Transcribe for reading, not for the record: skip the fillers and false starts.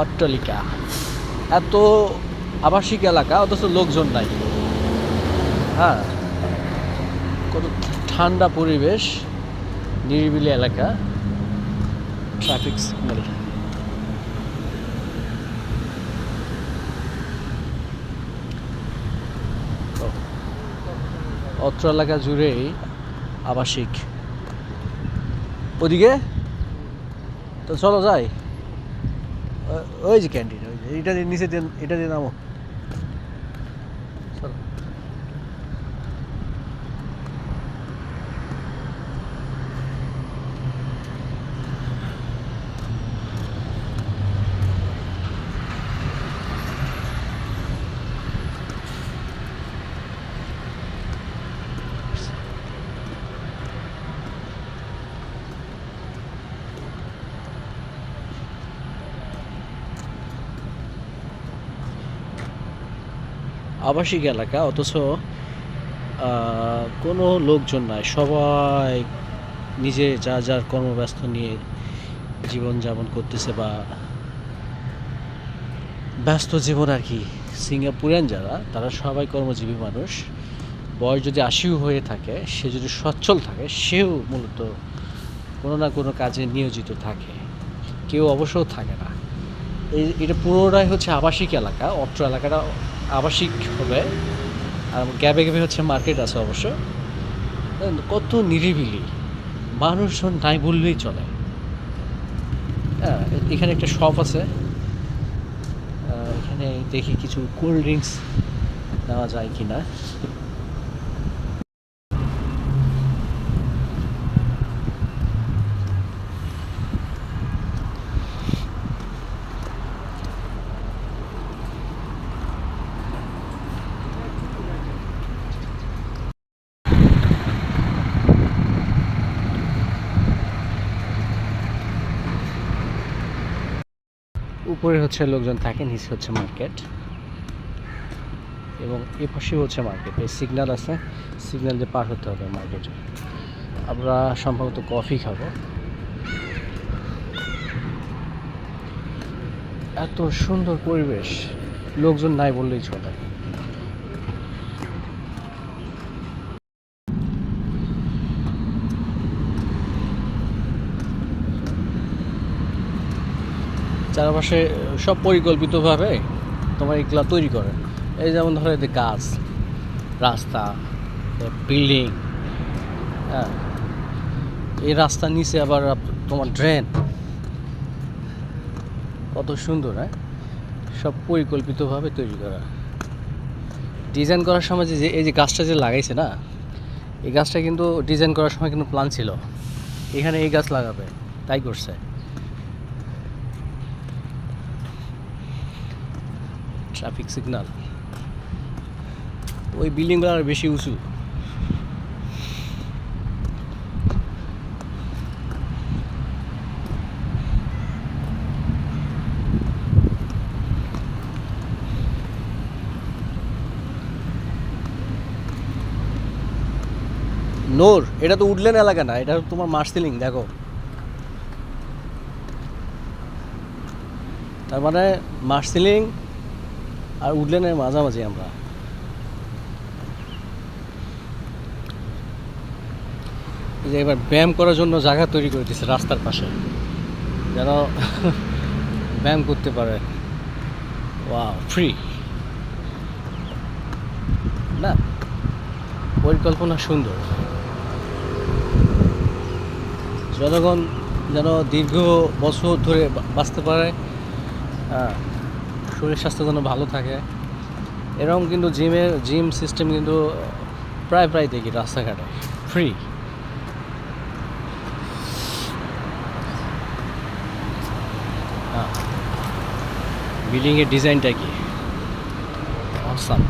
অট্টালিকা, এত আবাসিক এলাকা অথচ লোকজন নাই। হ্যাঁ, কত ঠান্ডা পরিবেশ, নিরিবিলি এলাকা, ট্রাফিক সিগন্যাল। অত্র এলাকা জুড়েই আবাসিক। ওদিকে তো চলো যাই, ওই যে ক্যান্টিন, ওই যে এটা দিয়ে নিচে দিয়ে, এটা দিয়ে নামো, চলো। আবাসিক এলাকা অথচ কোনো লোকজন নাই, সবাই নিজে যা যার কর্মব্যস্ত নিয়ে জীবনযাপন করতেছে, বা ব্যস্ত জীবন আর কি। সিঙ্গাপুরিয়ান যারা, তারা সবাই কর্মজীবী মানুষ। বয়স যদি ৮০ হয়ে থাকে, সে যদি সচ্ছল থাকে, সেও মূলত কোনো না কোনো কাজে নিয়োজিত থাকে, কেউ অবসর থাকে না। এটা পুরোটাই হচ্ছে আবাসিক এলাকা। অত্র এলাকাটা আবাসিক হবে, আর গ্যাবে গ্যাবে হচ্ছে মার্কেট আছে অবশ্য। কত নিরিবিলি, মানুষজন নাই বললেই চলে। হ্যাঁ, এখানে একটা শপ আছে, এখানে দেখি কিছু কোল্ড ড্রিঙ্কস নেওয়া যায় কি না। উপরে হচ্ছে লোকজন থাকে, নিচে হচ্ছে মার্কেট, এবং এ পাশে হচ্ছে মার্কেট। এই সিগন্যাল আছে, সিগন্যাল দিয়ে পার হতে হবে মার্কেটে। আমরা সম্ভবত কফি খাবো। এত সুন্দর পরিবেশ, লোকজন নাই বললেই চলে। চারপাশে সব পরিকল্পিতভাবে তোমার এগুলা তৈরি করে। এই যেমন ধরো এদের গাছ, রাস্তা, বিল্ডিং, হ্যাঁ, এই রাস্তার নিচে আবার তোমার ড্রেন, কত সুন্দর। হ্যাঁ, সব পরিকল্পিতভাবে তৈরি করা। ডিজাইন করার সময় যে এই যে গাছটা যে লাগাইছে না, এই গাছটা কিন্তু ডিজাইন করার সময় কিন্তু প্ল্যান ছিল এখানে এই গাছ লাগাবে, তাই করছে। ট্রাফিক সিগন্যাল, ওই বিল্ডিংগুলো আর বেশি উঁচু। নোর, এটা তো উডল্যান্ড এলাকা না, এটা তোমার মার্সেলিং। দেখো, তার মানে মার্সেলিং আর উডল্যান্ডের মাঝামাঝি আমরা। এই যে এবার ব্যায়াম করার জন্য জায়গা তৈরি করে দিচ্ছে রাস্তার পাশে, যেন ব্যায়াম করতে পারে। ওয়াও, ফ্রি না, পরিকল্পনা সুন্দর। জনগণ যেন দীর্ঘ বছর ধরে বাঁচতে পারে, শরীর স্বাস্থ্য যেন ভালো থাকে, এরকম কিন্তু জিম সিস্টেম কিন্তু প্রায় প্রায় দেখি রাস্তাঘাটে ফ্রি। বিল্ডিংয়ের ডিজাইনটা কি অসাম।